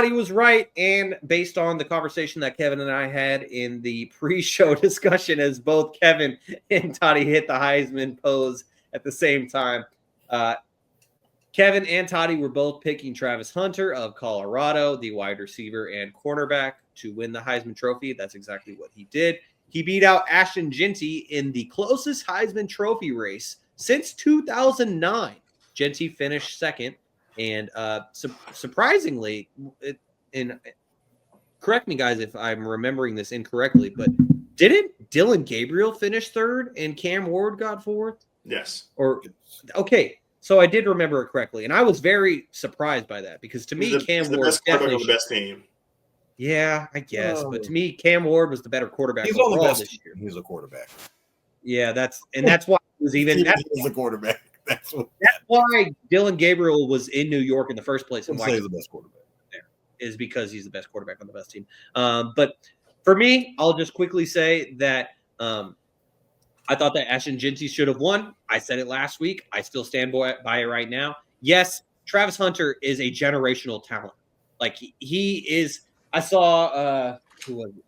Toddy was right, and based on the conversation that Kevin and I had in the pre-show discussion, as both Kevin and Toddy hit the Heisman pose at the same time, Kevin and Toddy were both picking Travis Hunter of Colorado, the wide receiver and cornerback, to win the Heisman Trophy. That's exactly what he did. He beat out Ashton Jeanty in the closest Heisman Trophy race since 2009. Jeanty finished second, and surprisingly, and correct me, guys, if I'm remembering this incorrectly, but didn't Dylan Gabriel finish third and Cam Ward got fourth? Yes. Okay. So I did remember it correctly, and I was very surprised by that because to me, Cam Ward was definitely the best team. Yeah, I guess, but to me, Cam Ward was the better quarterback. He's on the best this year. He's a quarterback. Yeah, that's why he was even. He's a quarterback. That's why Dylan Gabriel was in New York in the first place, and why he's the best quarterback there is because he's the best quarterback on the best team. But for me, I'll just quickly say that. I thought that Ashton Jeanty should have won. I said it last week. I still stand by it right now. Yes, Travis Hunter is a generational talent. Like he is. I saw who was it?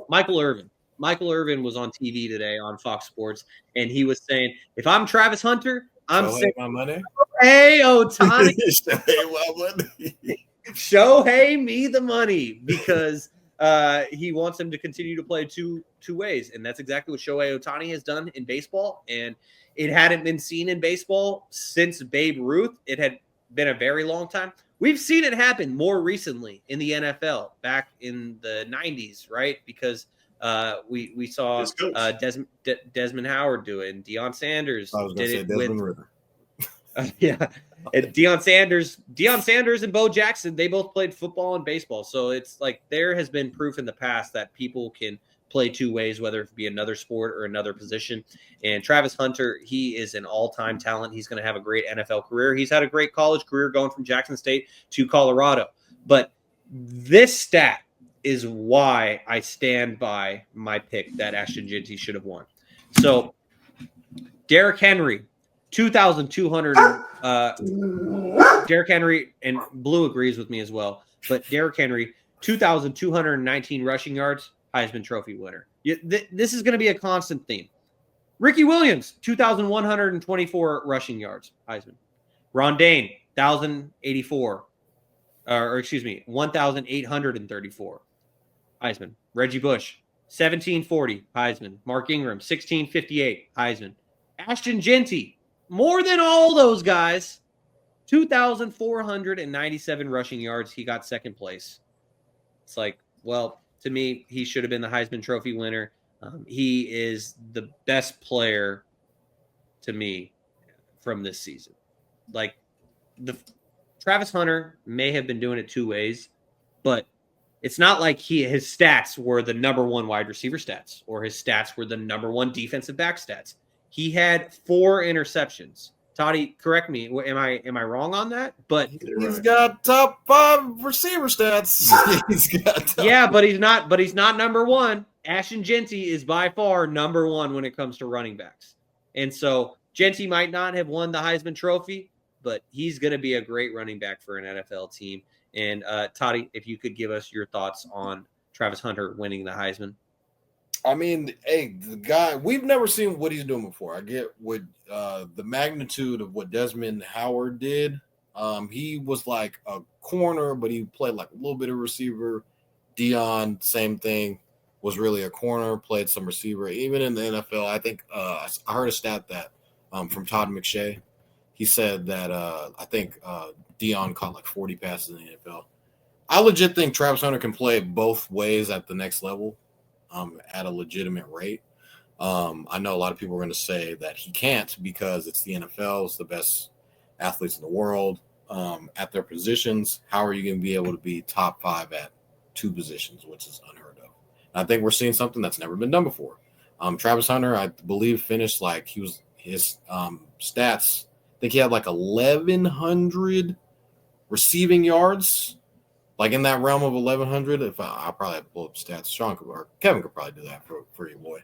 Michael Irvin. Michael Irvin was on TV today on Fox Sports, and he was saying, "If I'm Travis Hunter, I'm saying my money. Hey, Ohtani, Show Shohei me the money," because he wants him to continue to play two ways, and that's exactly what Shohei Ohtani has done in baseball. And it hadn't been seen in baseball since Babe Ruth. It had been a very long time. We've seen it happen more recently in the NFL, back in the 90s, right? Because we saw Desmond Howard do it, and Deion Sanders did it with Ritter. Yeah. And Deion Sanders and Bo Jackson, they both played football and baseball. So it's like there has been proof in the past that people can play two ways, whether it be another sport or another position. And Travis Hunter, he is an all-time talent. He's going to have a great NFL career. He's had a great college career going from Jackson State to Colorado. But this stat is why I stand by my pick that Ashton Jeanty should have won. So Derrick Henry, 2,200. Derrick Henry, and Blue agrees with me as well, but Derrick Henry, 2,219 rushing yards, Heisman Trophy winner. This is going to be a constant theme. Ricky Williams, 2,124 rushing yards, Heisman. Ron Dane, 1,834, Heisman. Reggie Bush, 1,740, Heisman. Mark Ingram, 1,658, Heisman. Ashton Jeanty, more than all those guys, 2,497 rushing yards. He got second place. It's like, well, to me, he should have been the Heisman Trophy winner. He is the best player to me from this season. Like, Travis Hunter may have been doing it two ways, but it's not like his stats were the number one wide receiver stats or his stats were the number one defensive back stats. He had 4 interceptions. Toddy, correct me. Am I wrong on that? But he's got top 5 receiver stats. but he's not number one. Ashton Jeanty is by far number one when it comes to running backs. And so Jeanty might not have won the Heisman Trophy, but he's going to be a great running back for an NFL team. And Toddy, if you could give us your thoughts on Travis Hunter winning the Heisman. I mean, hey, the guy, we've never seen what he's doing before. I get what the magnitude of what Desmond Howard did. He was like a corner, but he played like a little bit of receiver. Deion, same thing, was really a corner, played some receiver. Even in the NFL, I think I heard a stat that from Todd McShay. He said that I think Deion caught like 40 passes in the NFL. I legit think Travis Hunter can play both ways at the next level. At a legitimate rate. I know a lot of people are going to say that he can't because it's the NFL, it's the best athletes in the world at their positions. How are you going to be able to be top 5 at 2 positions, which is unheard of? And I think we're seeing something that's never been done before. Travis Hunter, I believe, finished like his stats. I think he had like 1,100 receiving yards. Like in that realm of 1,100, if I'll probably have to pull up stats. Shaun or Kevin could probably do that for you, boy.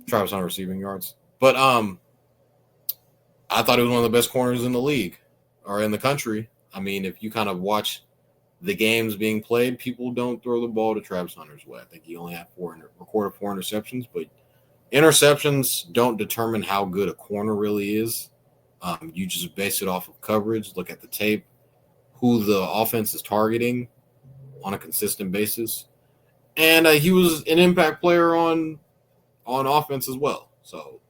Travis Hunter receiving yards, but I thought he was one of the best corners in the league or in the country. I mean, if you kind of watch the games being played, people don't throw the ball to Travis Hunter's way. I think he only had recorded 4 interceptions, but interceptions don't determine how good a corner really is. You just base it off of coverage, look at the tape, who the offense is targeting on a consistent basis. And he was an impact player on offense as well. So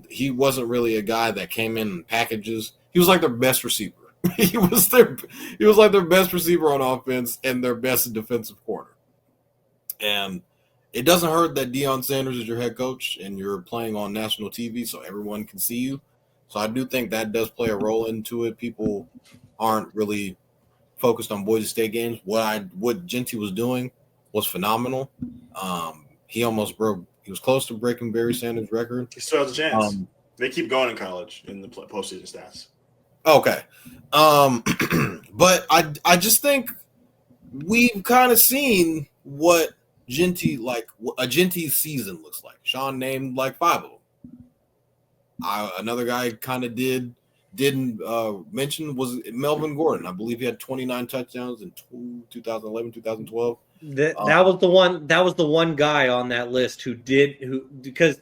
he wasn't really a guy that came in packages. He was like their best receiver. he was like their best receiver on offense and their best defensive corner. And it doesn't hurt that Deion Sanders is your head coach and you're playing on national TV so everyone can see you. So I do think that does play a role into it. People aren't really focused on Boise State games. What Jeanty was doing was phenomenal. He was close to breaking Barry Sanders' record. He still has a chance. They keep going in college in the postseason stats. Okay. But I just think we've kind of seen what a Jeanty season looks like. Shaun named like 5 of them. Another guy kind of didn't mention was Melvin Gordon. I believe he had 29 touchdowns in 2011, 2012. That was the one guy on that list because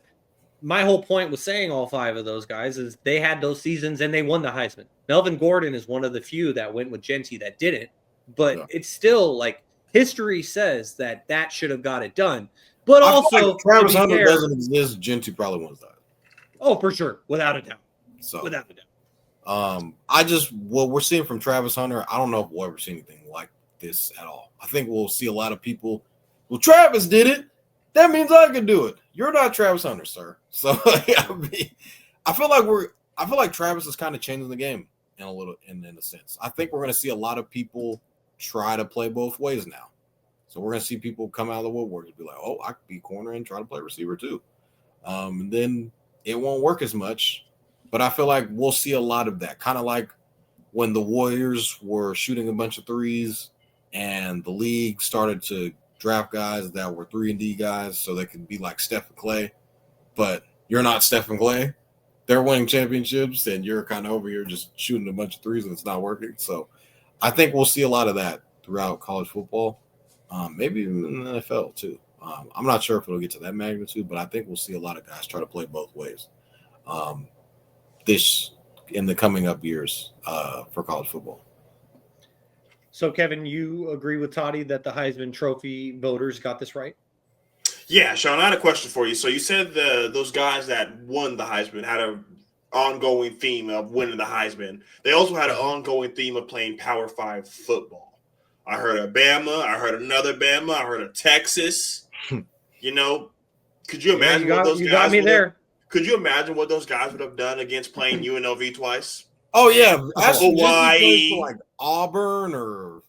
my whole point was saying all 5 of those guys is they had those seasons and they won the Heisman. Melvin Gordon is one of the few that went with Jeanty that didn't, but It's still like history says that should have got it done. But also, like Travis Hunter doesn't exist. Jeanty probably wins that. Oh, for sure, without a doubt. Without a doubt. What we're seeing from Travis Hunter, I don't know if we'll ever see anything like this at all. I think we'll see a lot of people. Well, Travis did it. That means I can do it. You're not Travis Hunter, sir. So I feel like Travis is kind of changing the game in a sense. I think we're going to see a lot of people try to play both ways now. So we're going to see people come out of the woodwork and be like, "Oh, I could be corner and try to play receiver too." And then it won't work as much, but I feel like we'll see a lot of that. Kind of like when the Warriors were shooting a bunch of threes and the league started to draft guys that were 3-and-D guys so they could be like Steph and Clay, but you're not Steph and Clay. They're winning championships and you're kind of over here just shooting a bunch of threes and it's not working. So I think we'll see a lot of that throughout college football, maybe even in the NFL too. I'm not sure if it'll get to that magnitude, but I think we'll see a lot of guys try to play both ways in the coming up years for college football. So, Kevin, you agree with Toddy that the Heisman Trophy voters got this right? Yeah, Shaun, I had a question for you. So you said those guys that won the Heisman had an ongoing theme of winning the Heisman. They also had an ongoing theme of playing Power 5 football. I heard of Bama. I heard another Bama. I heard of Texas. Could you imagine what those guys got me there? Could you imagine what those guys would have done against playing UNLV twice? Oh yeah, Hawaii, for like Auburn or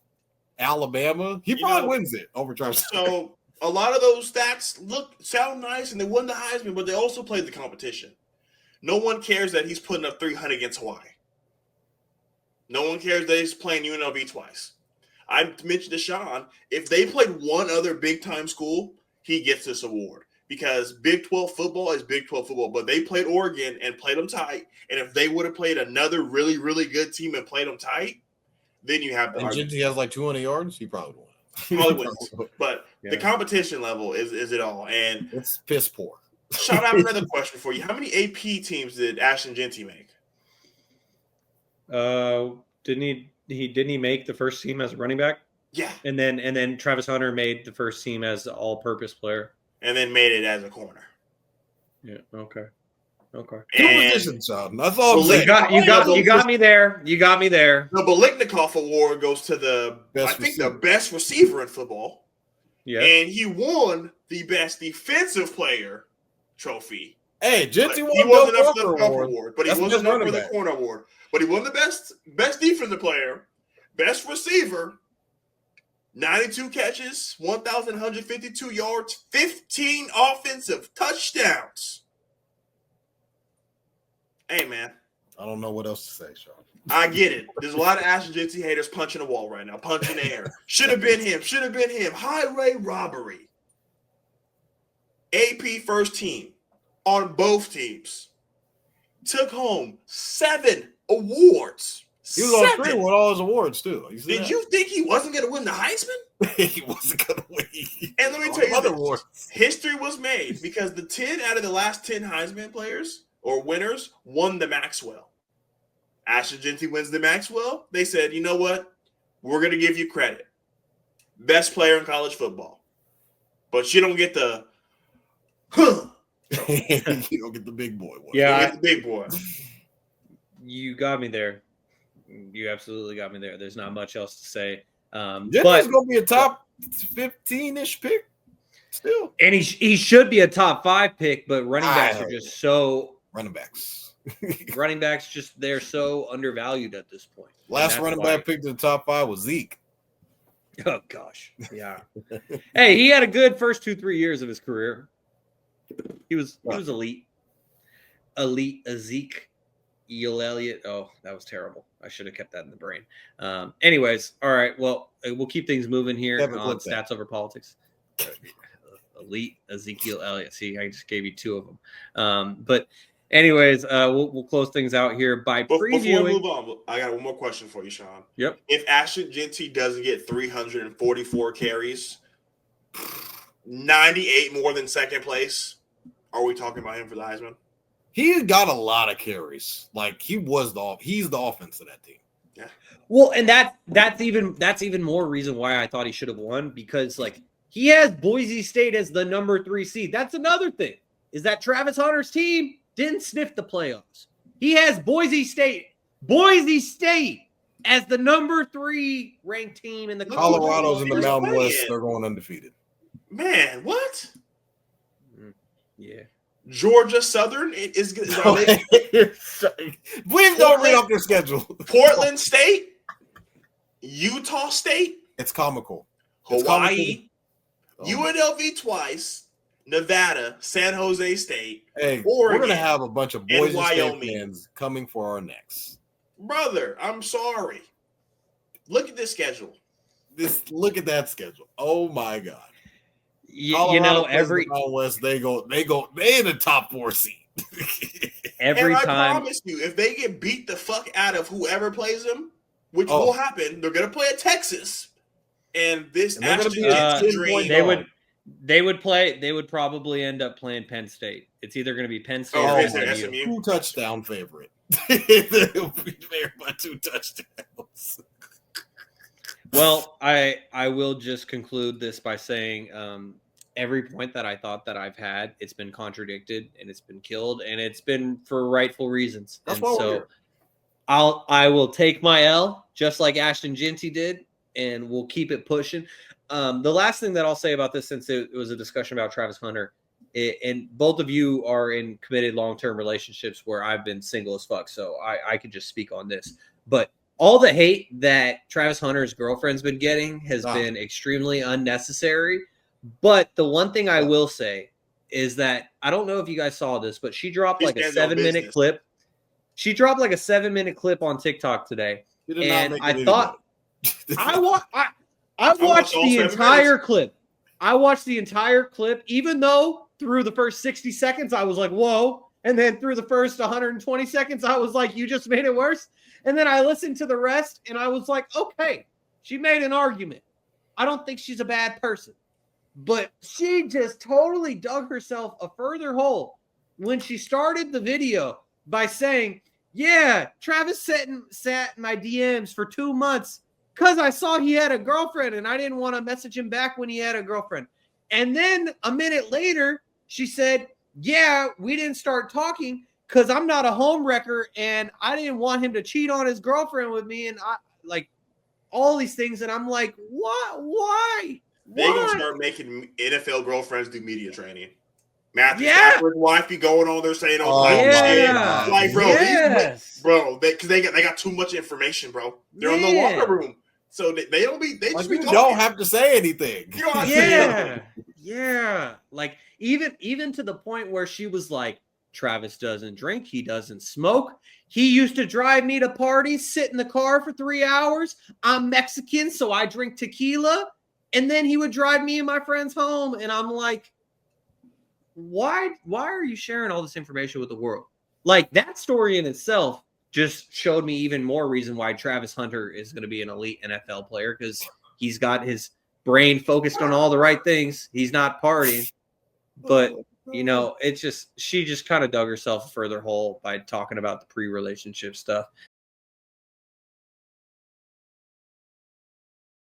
Alabama. He probably wins it over Travis. So a lot of those stats sound nice, and they won the Heisman, but they also played the competition. No one cares that he's putting up 300 against Hawaii. No one cares that he's playing UNLV twice. I mentioned to Shaun, if they played one other big-time school, he gets this award. Because Big 12 football is Big 12 football, but they played Oregon and played them tight. And if they would have played another really, really good team and played them tight, then you have the argument. Jeanty has like 200 yards, he probably won. Probably wins. But the competition level is it all. And it's piss poor. Shaun, I have another question for you. How many AP teams did Ashton Jeanty make? Didn't he make the first team as a running back? Yeah. And then Travis Hunter made the first team as an all-purpose player. And then made it as a corner. Yeah. Okay. Competition, son. That's all. You got me there. You got me there. The Biletnikoff Award goes to the best receiver in football. Yeah. And he won the best defensive player trophy. Hey, Jeanty won he wasn't up for the award, but he wasn't up for the corner award. But he won the best defensive player, best receiver. 92 catches, 1,152 yards, 15 offensive touchdowns. Hey, man. I don't know what else to say, Shaun. I get it. There's a lot of Ashton Jeanty haters punching the wall right now, punching the air. Should have been him. Highway robbery. AP first team on both teams. Took home 7 awards. He was on screen with all his awards too. Did you think he wasn't going to win the Heisman? He wasn't going to win. And let me tell you other this. awards. History was made because the 10 out of the last 10 Heisman players or winners won the Maxwell. Ashton Jeanty wins the Maxwell. They said, you know what? We're going to give you credit. Best player in college football. But you don't get the You don't get the big boy one. Yeah, you get the big boy. You got me there. You absolutely got me there. There's not much else to say. Jeanty's going to be a top 15-ish pick still. And he should be a top 5 pick, but running backs are just so running backs. Running backs just they're so undervalued at this point. Last running back picked in the top 5 was Zeke. Oh gosh. Yeah. Hey, he had a good first 2-3 years of his career. He was elite. Elite Zeke. Elliott. Oh, that was terrible. I should have kept that in the brain. Anyways, all right. Well, we'll keep things moving here on Stats Over Politics. Elite Ezekiel Elliott. See, I just gave you 2 of them. But anyways, we'll close things out here by previewing. Before we move on, I got one more question for you, Shaun. Yep. If Ashton Jeanty doesn't get 344 carries, 98 more than second place, are we talking about him for the Heisman? He got a lot of carries. Like he's the offense of that team. Yeah. Well, and that's even more reason why I thought he should have won, because like he has Boise State as the number 3 seed. That's another thing, is that Travis Hunter's team didn't sniff the playoffs. He has Boise State as the number 3 ranked team in the Colorado's in the Mountain West. They're going undefeated. Man, what? Yeah. Georgia Southern is good. Please don't read off their schedule. Portland State, Utah State. It's comical. Hawaii, UNLV twice, Nevada, San Jose State. Hey, Oregon, we're gonna have a bunch of Boise Wyoming State fans coming for our necks. Brother, I'm sorry. Look at this schedule. Look at that schedule. Oh my God. You know, every West they in the top 4 seed. Every time, I promise you, if they get beat the fuck out of whoever plays them, which will happen, they're gonna play at Texas, and this they would probably end up playing Penn State. It's either gonna be Penn State or SMU. 2-touchdown favorite. They'll be favored by 2 touchdowns. Well, I will just conclude this by saying every point that I thought that I've had, it's been contradicted and it's been killed, and it's been for rightful reasons. That's and so I will take my L just like Ashton Jeanty did, and we'll keep it pushing. The last thing that I'll say about this, since it was a discussion about Travis Hunter, and both of you are in committed long-term relationships where I've been single as fuck, so I could just speak on this. But all the hate that Travis Hunter's girlfriend's been getting has been extremely unnecessary. But the one thing I will say is that I don't know if you guys saw this, but she dropped like a 7-minute clip. She dropped like a 7-minute clip on TikTok today. And I thought I watched the entire clip. I watched the entire clip, even though through the first 60 seconds I was like, whoa. And then through the first 120 seconds, I was like, you just made it worse. And then I listened to the rest and I was like, okay, she made an argument. I don't think she's a bad person. But she just totally dug herself a further hole when she started the video by saying, yeah, Travis sat in my DMs for 2 months because I saw he had a girlfriend and I didn't want to message him back when he had a girlfriend. And then a minute later, she said, yeah, we didn't start talking because I'm not a homewrecker and I didn't want him to cheat on his girlfriend with me. And I like all these things. And I'm like, what? Why? They're going to start making NFL girlfriends do media training. Matthew Stafford's wife be going on there saying all kinds of shit. Like, bro, because they got too much information, bro. They're in the locker room. So they don't be, they just be talking. You don't have to say anything. You don't have to say anything. Yeah. Like, even to the point where she was like, Travis doesn't drink. He doesn't smoke. He used to drive me to parties, sit in the car for 3 hours. I'm Mexican, so I drink tequila. And then he would drive me and my friends home. And I'm like, why are you sharing all this information with the world? Like, that story in itself just showed me even more reason why Travis Hunter is going to be an elite NFL player, because he's got his brain focused on all the right things. He's not partying, but you know, it's just, she just kind of dug herself a further hole by talking about the pre-relationship stuff.